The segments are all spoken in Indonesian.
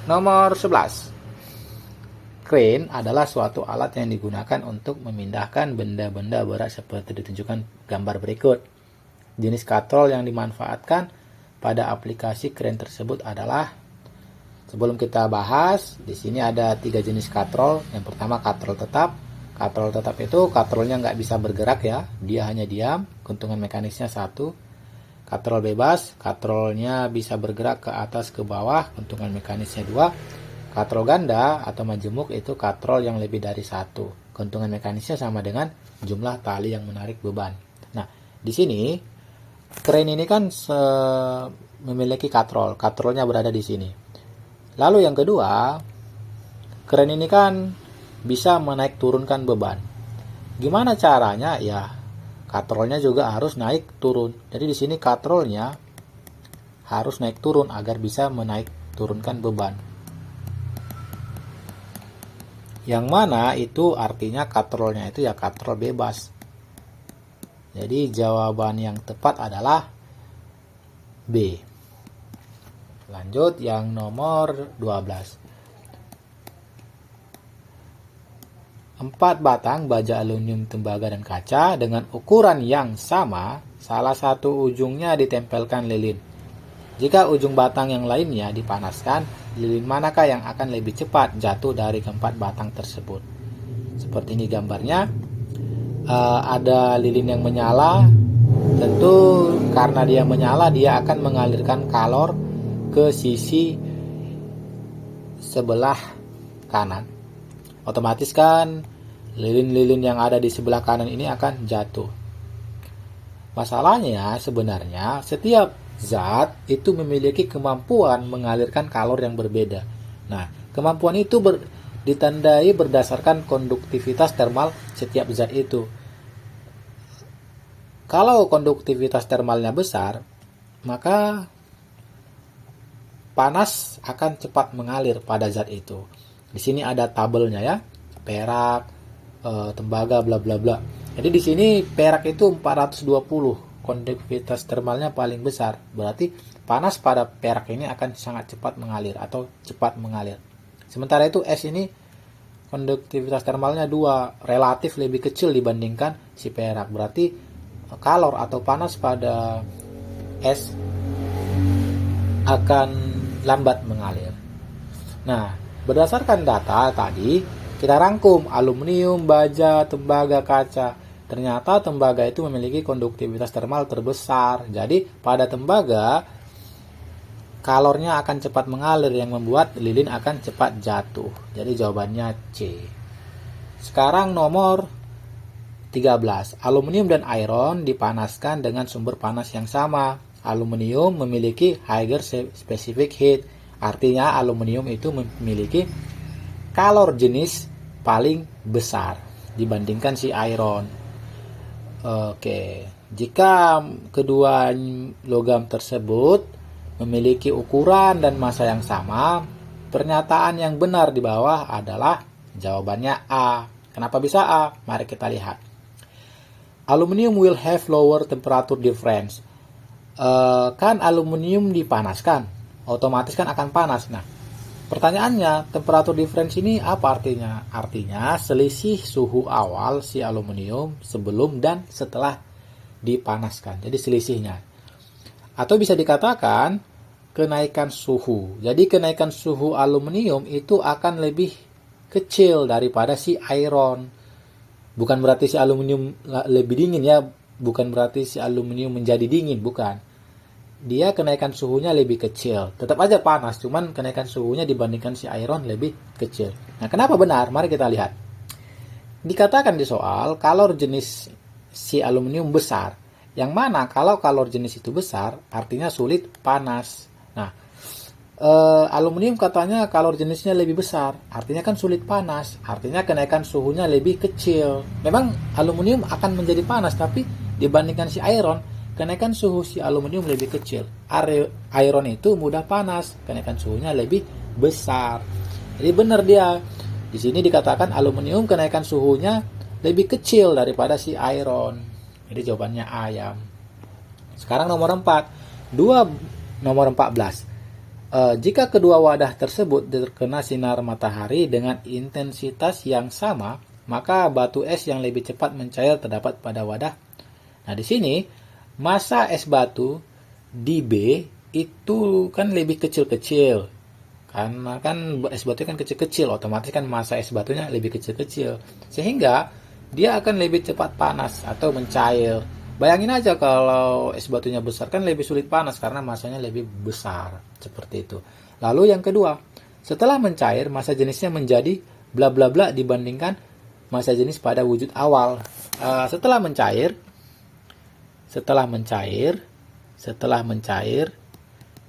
Nomor 11. Crane adalah suatu alat yang digunakan untuk memindahkan benda-benda berat seperti ditunjukkan gambar berikut. Jenis katrol yang dimanfaatkan pada aplikasi crane tersebut adalah, sebelum kita bahas, di sini ada 3 jenis katrol. Yang pertama katrol tetap. Katrol tetap itu katrolnya nggak bisa bergerak ya, dia hanya diam, gantungan mekanisnya 1. Katrol bebas, katrolnya bisa bergerak ke atas ke bawah, gantungan mekanisnya 2. Katrol ganda atau majemuk itu katrol yang lebih dari 1. Gantungan mekanisnya sama dengan jumlah tali yang menarik beban. Nah, di sini crane ini kan memiliki katrol. Katrolnya berada di sini. Lalu yang kedua, crane ini kan bisa menaik turunkan beban. Gimana caranya? Ya, katrolnya juga harus naik turun. Jadi di sini katrolnya harus naik turun agar bisa menaik turunkan beban. Yang mana itu artinya katrolnya itu ya katrol bebas. Jadi jawaban yang tepat adalah B. Lanjut yang nomor 12. 4 batang baja aluminium, tembaga, dan kaca dengan ukuran yang sama, salah satu ujungnya ditempelkan lilin. Jika ujung batang yang lainnya dipanaskan, lilin manakah yang akan lebih cepat jatuh dari keempat batang tersebut? Seperti ini gambarnya. Ada lilin yang menyala. Tentu karena dia menyala, dia akan mengalirkan kalor ke sisi sebelah kanan. Otomatis kan lilin-lilin yang ada di sebelah kanan ini akan jatuh. Masalahnya sebenarnya setiap zat itu memiliki kemampuan mengalirkan kalor yang berbeda. Nah, kemampuan itu ditandai berdasarkan konduktivitas termal setiap zat itu. Kalau konduktivitas termalnya besar, maka panas akan cepat mengalir pada zat itu. Di sini ada tabelnya ya, perak, tembaga, bla bla bla. Jadi di sini perak itu 420. Konduktivitas termalnya paling besar, berarti panas pada perak ini akan sangat cepat mengalir atau cepat mengalir. Sementara itu es ini konduktivitas termalnya 2, relatif lebih kecil dibandingkan si perak, berarti kalor atau panas pada es akan lambat mengalir. Nah, berdasarkan data tadi, kita rangkum aluminium, baja, tembaga, kaca. Ternyata tembaga itu memiliki konduktivitas termal terbesar. Jadi pada tembaga kalornya akan cepat mengalir yang membuat lilin akan cepat jatuh. Jadi jawabannya C. Sekarang nomor 13. Aluminium dan iron dipanaskan dengan sumber panas yang sama. Aluminium memiliki higher specific heat. Artinya aluminium itu memiliki kalor jenis paling besar dibandingkan si iron. Oke, jika kedua logam tersebut memiliki ukuran dan massa yang sama, pernyataan yang benar di bawah adalah jawabannya A. Kenapa bisa A? Mari kita lihat. Aluminium will have lower temperature difference. Kan aluminium dipanaskan, otomatis kan akan panas. Nah, pertanyaannya, temperature difference ini apa artinya? Artinya selisih suhu awal si aluminium sebelum dan setelah dipanaskan. Jadi selisihnya. Atau bisa dikatakan kenaikan suhu. Jadi kenaikan suhu aluminium itu akan lebih kecil daripada si iron. Bukan berarti si aluminium lebih dingin ya. Bukan berarti si aluminium menjadi dingin. Bukan. Dia kenaikan suhunya lebih kecil. Tetap aja panas, cuman kenaikan suhunya dibandingkan si iron lebih kecil. Nah, kenapa benar? Mari kita lihat. Dikatakan di soal, kalor jenis si aluminium besar. Yang mana kalau kalor jenis itu besar, artinya sulit panas. Nah, aluminium katanya kalor jenisnya lebih besar. Artinya kan sulit panas. Artinya kenaikan suhunya lebih kecil. Memang aluminium akan menjadi panas, tapi dibandingkan si iron, kenaikan suhu si aluminium lebih kecil. Iron itu mudah panas, kenaikan suhunya lebih besar. Jadi benar dia. Di sini dikatakan aluminium kenaikan suhunya lebih kecil daripada si iron. Jadi jawabannya ayam. Sekarang nomor 4. Nomor 14. Jika kedua wadah tersebut terkena sinar matahari dengan intensitas yang sama, maka batu es yang lebih cepat mencair terdapat pada wadah. Nah, di sini massa es batu di B itu kan lebih kecil-kecil. Karena kan es batu kan kecil-kecil, otomatis kan massa es batunya lebih kecil-kecil. Sehingga dia akan lebih cepat panas atau mencair. Bayangin aja kalau es batunya besar kan lebih sulit panas karena massanya lebih besar. Seperti itu. Lalu yang kedua, setelah mencair massa jenisnya menjadi bla bla bla dibandingkan massa jenis pada wujud awal. Setelah mencair,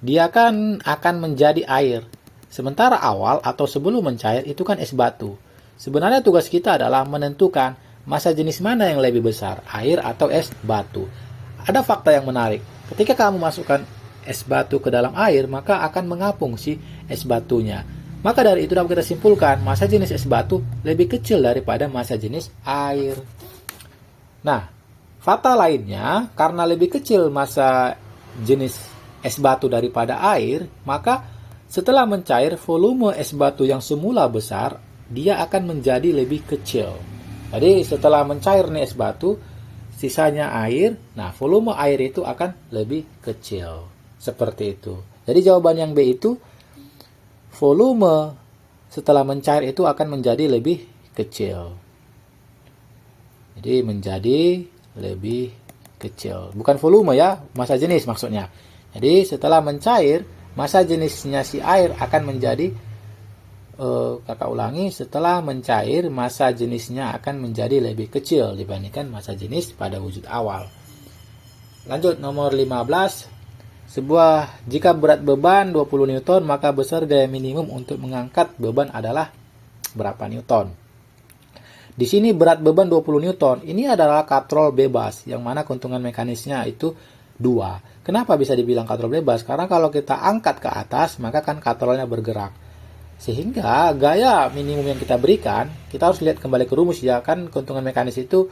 dia kan akan menjadi air. Sementara awal atau sebelum mencair itu kan es batu. Sebenarnya tugas kita adalah menentukan massa jenis mana yang lebih besar, air atau es batu. Ada fakta yang menarik. Ketika kamu masukkan es batu ke dalam air, maka akan mengapung si es batunya. Maka dari itu dapat kita simpulkan massa jenis es batu lebih kecil daripada massa jenis air. Nah, fakta lainnya, karena lebih kecil massa jenis es batu daripada air, maka setelah mencair volume es batu yang semula besar, dia akan menjadi lebih kecil. Jadi setelah mencair nih es batu, sisanya air, nah volume air itu akan lebih kecil. Seperti itu. Jadi jawaban yang B itu, volume setelah mencair itu akan menjadi lebih kecil. Jadi menjadi lebih kecil. Bukan volume ya, massa jenis maksudnya. Jadi setelah mencair, massa jenisnya si air akan menjadi setelah mencair massa jenisnya akan menjadi lebih kecil dibandingkan massa jenis pada wujud awal. Lanjut nomor 15. Jika berat beban 20 Newton, maka besar gaya minimum untuk mengangkat beban adalah berapa Newton? Di sini berat beban 20 Newton, ini adalah katrol bebas, yang mana keuntungan mekanisnya itu 2. Kenapa bisa dibilang katrol bebas? Karena kalau kita angkat ke atas, maka kan katrolnya bergerak. Sehingga gaya minimum yang kita berikan, kita harus lihat kembali ke rumus ya, kan keuntungan mekanis itu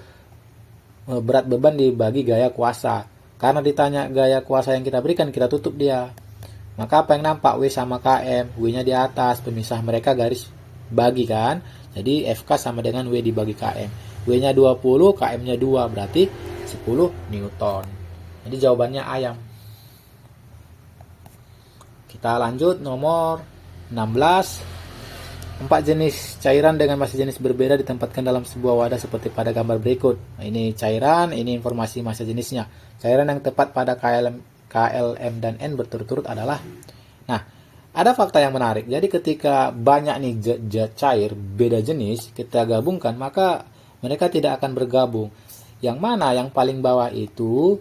berat beban dibagi gaya kuasa. Karena ditanya gaya kuasa yang kita berikan, kita tutup dia. Maka apa yang nampak? W sama KM, W-nya di atas, pemisah mereka garis bagi kan. Jadi FK sama dengan W dibagi KM. W-nya 20, KM-nya 2, berarti 10 Newton. Jadi jawabannya ayam. Kita lanjut nomor 16. 4 jenis cairan dengan massa jenis berbeda ditempatkan dalam sebuah wadah seperti pada gambar berikut. Nah, ini cairan, ini informasi massa jenisnya. Cairan yang tepat pada KL, M, dan N berturut-turut adalah. Nah, ada fakta yang menarik. Jadi ketika banyak nih zat cair beda jenis kita gabungkan, maka mereka tidak akan bergabung. Yang mana yang paling bawah itu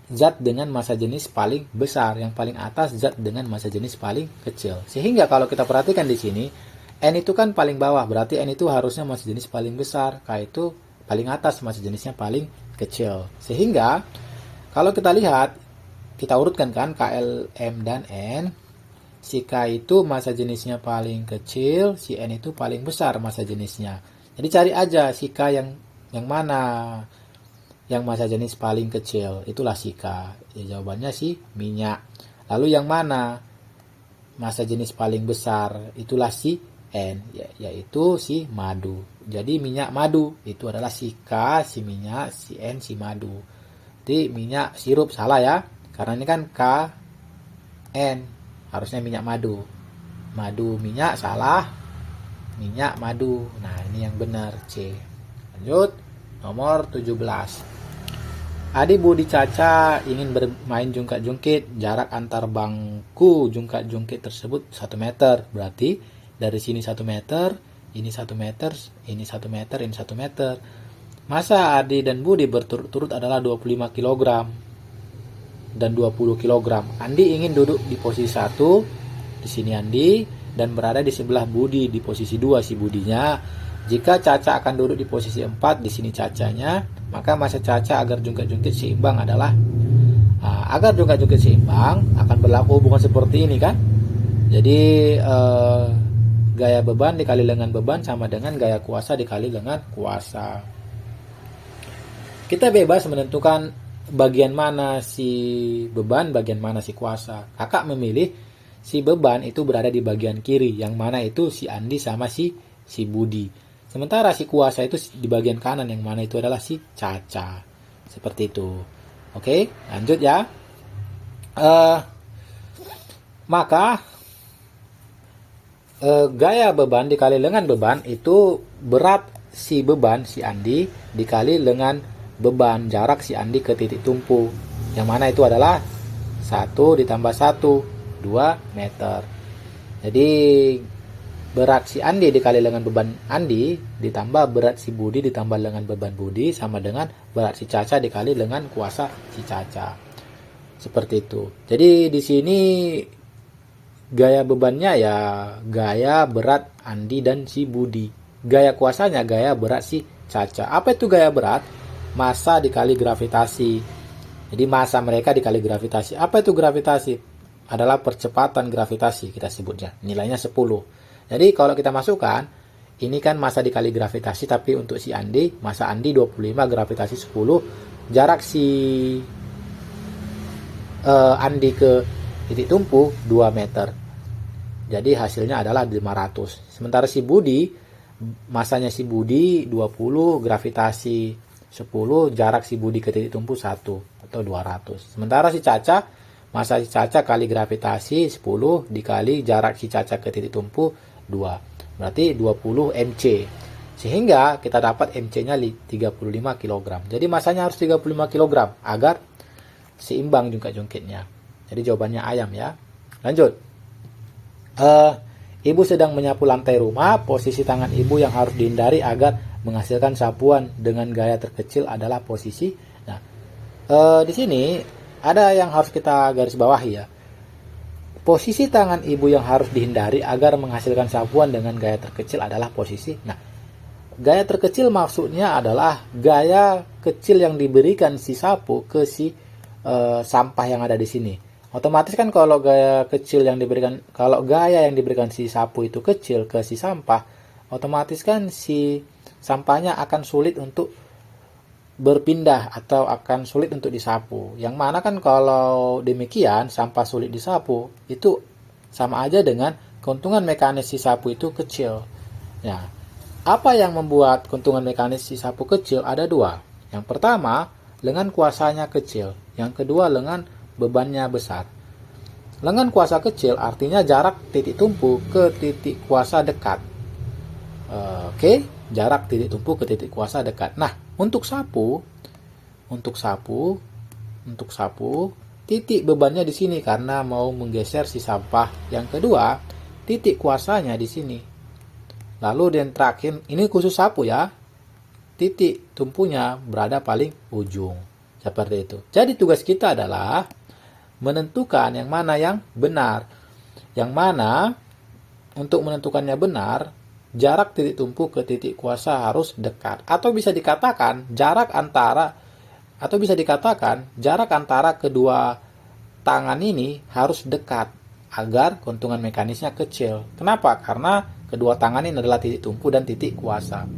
zat dengan massa jenis paling besar, yang paling atas zat dengan massa jenis paling kecil. Sehingga kalau kita perhatikan di sini, N itu kan paling bawah, berarti N itu harusnya massa jenis paling besar, K itu paling atas, massa jenisnya paling kecil. Sehingga kalau kita lihat, kita urutkan kan KL, M, dan N, si K itu massa jenisnya paling kecil, si N itu paling besar massa jenisnya. Jadi cari aja si K yang mana yang massa jenis paling kecil, itulah si K. Ya, jawabannya si minyak. Lalu yang mana massa jenis paling besar, itulah si N, yaitu si madu. Jadi minyak madu itu adalah si K, si minyak, si N, si madu. Jadi minyak sirup salah ya, karena ini kan K, N, harusnya minyak madu. Madu minyak salah, minyak madu. Nah ini yang benar C. Lanjut nomor 17. Adi, Budi, Caca ingin bermain jungkat-jungkit. Jarak antar bangku jungkat-jungkit tersebut 1 meter. Berarti dari sini 1 meter, ini 1 meter, ini 1 meter, ini 1 meter. Massa Adi dan Budi berturut-turut adalah 25 kg dan 20 kg. Andi ingin duduk di posisi 1, di sini Andi, dan berada di sebelah Budi di posisi 2 si Budinya. Jika Caca akan duduk di posisi 4, di sini Cacanya, maka massa Caca agar jungkat-jungkit seimbang adalah, agar jungkat-jungkit seimbang akan berlaku hubungan seperti ini kan. Jadi gaya beban dikali dengan beban sama dengan gaya kuasa dikali dengan kuasa. Kita bebas menentukan bagian mana si beban, bagian mana si kuasa. Kakak memilih si beban itu berada di bagian kiri, yang mana itu si Andi sama si Budi. Sementara si kuasa itu di bagian kanan, yang mana itu adalah si Caca. Seperti itu. Oke, lanjut ya. Maka gaya beban dikali dengan beban itu berat si beban si Andi dikali dengan beban jarak si Andi ke titik tumpu, yang mana itu adalah 1 ditambah 1, 2 meter. Jadi berat si Andi dikali dengan beban Andi ditambah berat si Budi ditambah dengan beban Budi sama dengan berat si Caca dikali dengan kuasa si Caca. Seperti itu. Jadi di sini gaya bebannya ya gaya berat Andi dan si Budi. Gaya kuasanya gaya berat si Caca. Apa itu gaya berat? Massa dikali gravitasi. Jadi massa mereka dikali gravitasi. Apa itu gravitasi? Adalah percepatan gravitasi kita sebutnya. Nilainya 10. Jadi kalau kita masukkan, ini kan massa dikali gravitasi, tapi untuk si Andi, massa Andi 25, gravitasi 10. Jarak si Andi ke titik tumpu 2 meter. Jadi hasilnya adalah 500. Sementara si Budi, masanya si Budi 20, gravitasi 10, jarak si Budi ke titik tumpu 1 atau 200. Sementara si Caca, massa si Caca kali gravitasi 10 dikali jarak si Caca ke titik tumpu 2. Berarti 20 mc. Sehingga kita dapat mc-nya 35 kg. Jadi masanya harus 35 kg agar seimbang jungkat-jungkitnya. Jadi jawabannya ayam ya. Lanjut. Ibu sedang menyapu lantai rumah. Posisi tangan ibu yang harus dihindari agar menghasilkan sapuan dengan gaya terkecil adalah posisi. Nah, di sini ada yang harus kita garis bawahi ya. Posisi tangan ibu yang harus dihindari agar menghasilkan sapuan dengan gaya terkecil adalah posisi. Nah, gaya terkecil maksudnya adalah gaya kecil yang diberikan si sapu ke si sampah yang ada di sini. Otomatis kan kalau gaya yang diberikan si sapu itu kecil ke si sampah, otomatis kan si sampahnya akan sulit untuk berpindah atau akan sulit untuk disapu. Yang mana kan kalau demikian sampah sulit disapu itu sama aja dengan keuntungan mekanis si sapu itu kecil. Nah, apa yang membuat keuntungan mekanis si sapu kecil ada dua. Yang pertama, lengan kuasanya kecil. Yang kedua, lengan bebannya besar. Lengan kuasa kecil artinya jarak titik tumpu ke titik kuasa dekat. Oke, jarak titik tumpu ke titik kuasa dekat. Nah, untuk sapu, titik bebannya di sini karena mau menggeser si sampah. Yang kedua, titik kuasanya di sini. Lalu yang terakhir, ini khusus sapu ya. Titik tumpunya berada paling ujung. Seperti itu. Jadi tugas kita adalah menentukan yang mana yang benar. Yang mana untuk menentukannya benar, jarak titik tumpu ke titik kuasa harus dekat. Atau bisa dikatakan jarak antara kedua tangan ini harus dekat agar keuntungan mekanisnya kecil. Kenapa? Karena kedua tangan ini adalah titik tumpu dan titik kuasa.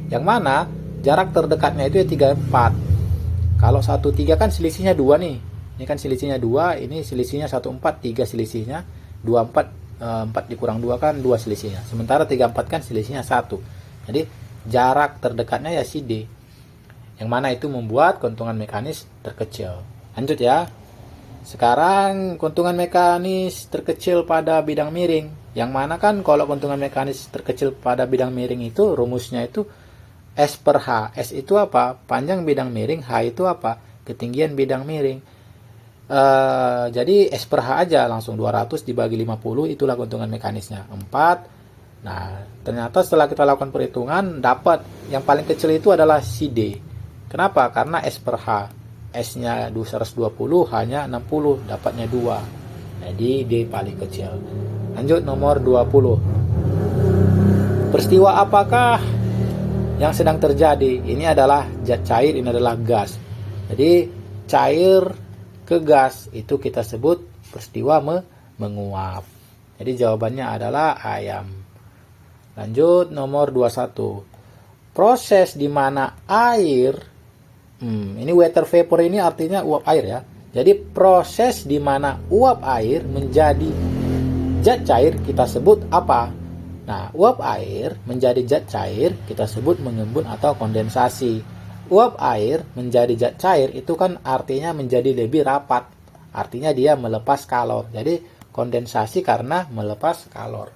Yang mana jarak terdekatnya itu ya 34. Kalau 13 kan selisihnya 2 nih. Ini kan selisihnya 2, ini selisihnya 14, 3 selisihnya. 24, 4 dikurang 2 kan 2 selisihnya. Sementara 34 kan selisihnya 1. Jadi jarak terdekatnya ya si D. Yang mana itu membuat keuntungan mekanis terkecil. Lanjut ya. Sekarang keuntungan mekanis terkecil pada bidang miring. Yang mana kan kalau keuntungan mekanis terkecil pada bidang miring itu rumusnya itu S per H. S itu apa? Panjang bidang miring. H itu apa? Ketinggian bidang miring. Jadi S per H aja langsung 200 dibagi 50. Itulah keuntungan mekanisnya 4. Nah, ternyata setelah kita lakukan perhitungan dapat yang paling kecil itu adalah si D. Kenapa? Karena S per H. S-nya 120, H-nya 60. Dapatnya 2. Jadi D paling kecil. Lanjut nomor 20. Peristiwa apakah yang sedang terjadi? Ini adalah zat cair, ini adalah gas. Jadi cair ke gas itu kita sebut peristiwa menguap. Jadi jawabannya adalah ayam. Lanjut nomor 21. Proses di mana air, ini water vapor ini artinya uap air ya. Jadi proses di mana uap air menjadi zat cair kita sebut apa? Nah, uap air menjadi zat cair kita sebut mengembun atau kondensasi. Uap air menjadi zat cair itu kan artinya menjadi lebih rapat. Artinya dia melepas kalor. Jadi kondensasi karena melepas kalor.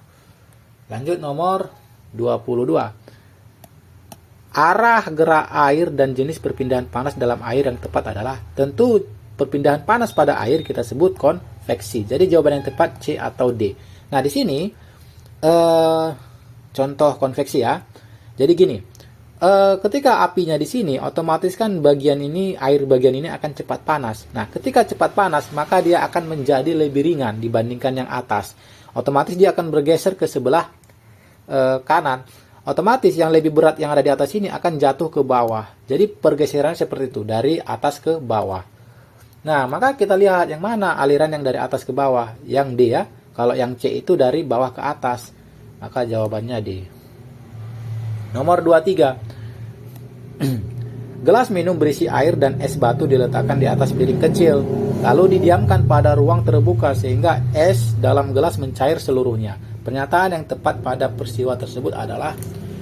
Lanjut nomor 22. Arah gerak air dan jenis perpindahan panas dalam air yang tepat adalah, tentu perpindahan panas pada air kita sebut konveksi. Jadi jawaban yang tepat C atau D. Nah, di sini contoh konveksi ya. Jadi gini, ketika apinya di sini, otomatis kan bagian ini, air bagian ini akan cepat panas. Nah, ketika cepat panas, maka dia akan menjadi lebih ringan dibandingkan yang atas. Otomatis dia akan bergeser ke sebelah kanan. Otomatis yang lebih berat yang ada di atas ini akan jatuh ke bawah. Jadi pergeseran seperti itu, dari atas ke bawah. Nah, maka kita lihat yang mana aliran yang dari atas ke bawah. Yang D ya. Kalau yang C itu dari bawah ke atas. Maka jawabannya D. Nomor 23. Gelas minum berisi air dan es batu diletakkan di atas piring kecil. Lalu didiamkan pada ruang terbuka sehingga es dalam gelas mencair seluruhnya. Pernyataan yang tepat pada peristiwa tersebut adalah,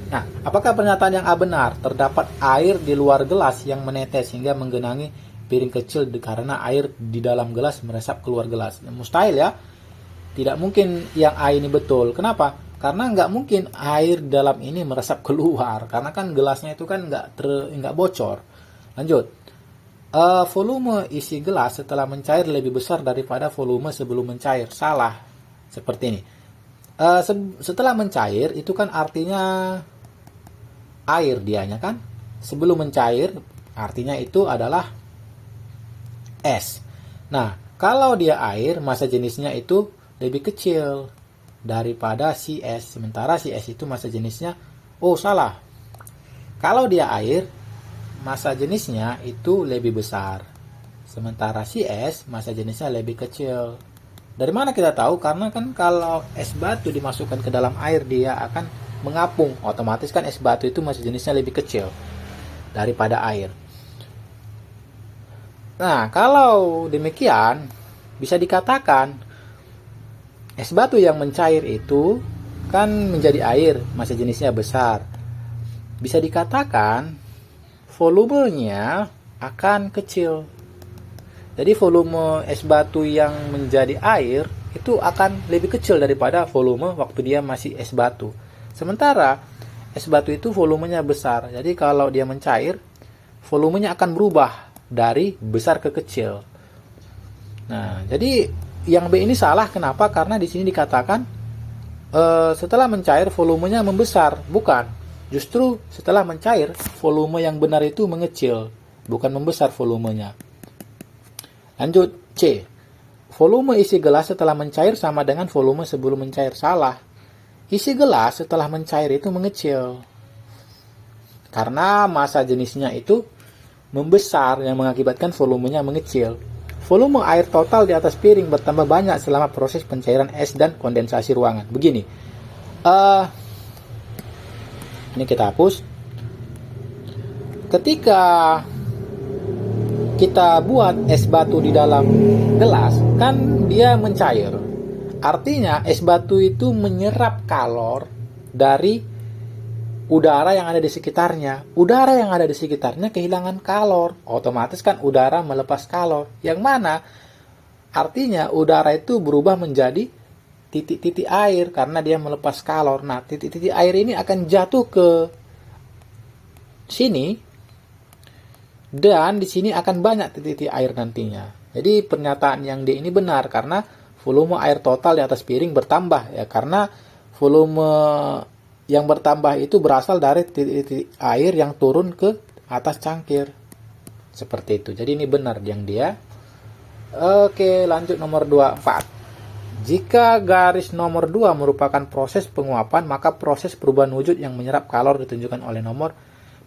nah, apakah pernyataan yang A benar? Terdapat air di luar gelas yang menetes hingga menggenangi piring kecil karena air di dalam gelas meresap keluar gelas. Mustahil ya. Tidak mungkin yang A ini betul. Kenapa? Karena nggak mungkin air dalam ini meresap keluar. Karena kan gelasnya itu kan nggak bocor. Lanjut. Volume isi gelas setelah mencair lebih besar daripada volume sebelum mencair. Salah. Seperti ini. Setelah mencair itu kan artinya air dianya kan. Sebelum mencair artinya itu adalah es. Nah, kalau dia air, massa jenisnya itu lebih kecil daripada si es. Sementara si es itu massa jenisnya, oh salah. Kalau dia air, massa jenisnya itu lebih besar. Sementara si es, massa jenisnya lebih kecil. Dari mana kita tahu? Karena kan kalau es batu dimasukkan ke dalam air, dia akan mengapung. Otomatis kan es batu itu massa jenisnya lebih kecil daripada air. Nah, kalau demikian, bisa dikatakan es batu yang mencair itu kan menjadi air, massa jenisnya besar. Bisa dikatakan volumenya akan kecil. Jadi volume es batu yang menjadi air itu akan lebih kecil daripada volume waktu dia masih es batu. Sementara es batu itu volumenya besar. Jadi kalau dia mencair, volumenya akan berubah dari besar ke kecil. Nah, jadi yang B ini salah. Kenapa? Karena di sini dikatakan setelah mencair volumenya membesar. Bukan. Justru setelah mencair volume yang benar itu mengecil, bukan membesar volumenya. Lanjut C. Volume isi gelas setelah mencair sama dengan volume sebelum mencair. Salah. Isi gelas setelah mencair itu mengecil. Karena massa jenisnya itu membesar yang mengakibatkan volumenya mengecil. Volume air total di atas piring bertambah banyak selama proses pencairan es dan kondensasi ruangan. Begini. Ini kita hapus. Ketika kita buat es batu di dalam gelas, kan dia mencair. Artinya es batu itu menyerap kalor dari udara yang ada di sekitarnya. Udara yang ada di sekitarnya kehilangan kalor. Otomatis kan udara melepas kalor. Yang mana artinya udara itu berubah menjadi titik-titik air karena dia melepas kalor. Nah, titik-titik air ini akan jatuh ke sini. Dan di sini akan banyak titik-titik air nantinya. Jadi pernyataan yang D ini benar karena volume air total di atas piring bertambah ya, karena volume yang bertambah itu berasal dari titik-titik air yang turun ke atas cangkir. Seperti itu. Jadi ini benar yang dia. Oke, lanjut nomor 24. Jika garis nomor 2 merupakan proses penguapan, maka proses perubahan wujud yang menyerap kalor ditunjukkan oleh nomor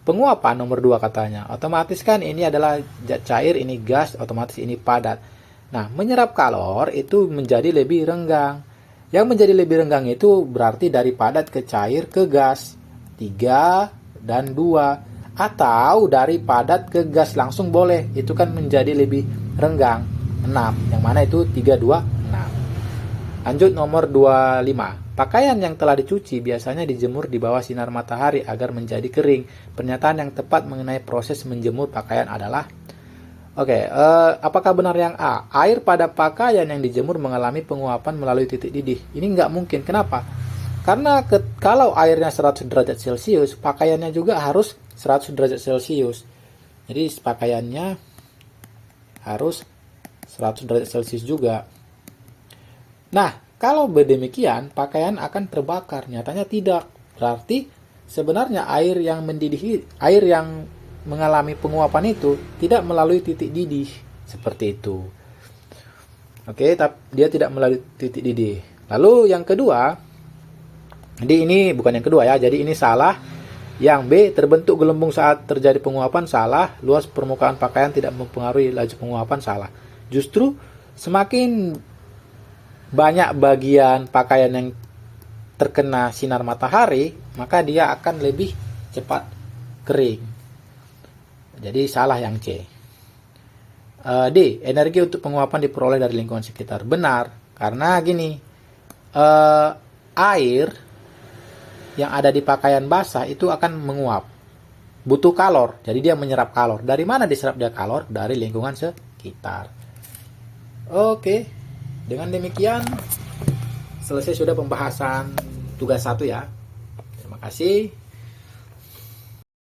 penguapan nomor 2 katanya. Otomatis kan ini adalah zat cair, ini gas, otomatis ini padat. Nah, menyerap kalor itu menjadi lebih renggang. Yang menjadi lebih renggang itu berarti dari padat ke cair ke gas. 3 dan 2. Atau dari padat ke gas langsung boleh. Itu kan menjadi lebih renggang. 6. Yang mana itu 3, 2, 6. Lanjut nomor 25. Pakaian yang telah dicuci biasanya dijemur di bawah sinar matahari agar menjadi kering. Pernyataan yang tepat mengenai proses menjemur pakaian adalah apakah benar yang A? Air pada pakaian yang dijemur mengalami penguapan melalui titik didih. Ini nggak mungkin. Kenapa? Karena kalau airnya 100 derajat Celcius, pakaiannya juga harus 100 derajat Celcius. Jadi pakaiannya harus 100 derajat Celcius juga. Nah, kalau berdemikian, pakaian akan terbakar. Nyatanya tidak. Berarti sebenarnya air yang mendidih, air yang mengalami penguapan itu tidak melalui titik didih seperti itu. Oke, tapi dia tidak melalui titik didih. Lalu yang kedua, jadi ini bukan yang kedua ya. Jadi ini salah. Yang B, terbentuk gelembung saat terjadi penguapan, salah. Luas permukaan pakaian tidak mempengaruhi laju penguapan, salah. Justru semakin banyak bagian pakaian yang terkena sinar matahari, maka dia akan lebih cepat kering. Jadi salah yang C. D, energi untuk penguapan diperoleh dari lingkungan sekitar. Benar, karena gini, air yang ada di pakaian basah itu akan menguap. Butuh kalor, jadi dia menyerap kalor. Dari mana diserap dia kalor? Dari lingkungan sekitar. Oke, dengan demikian selesai sudah pembahasan tugas 1 ya. Terima kasih.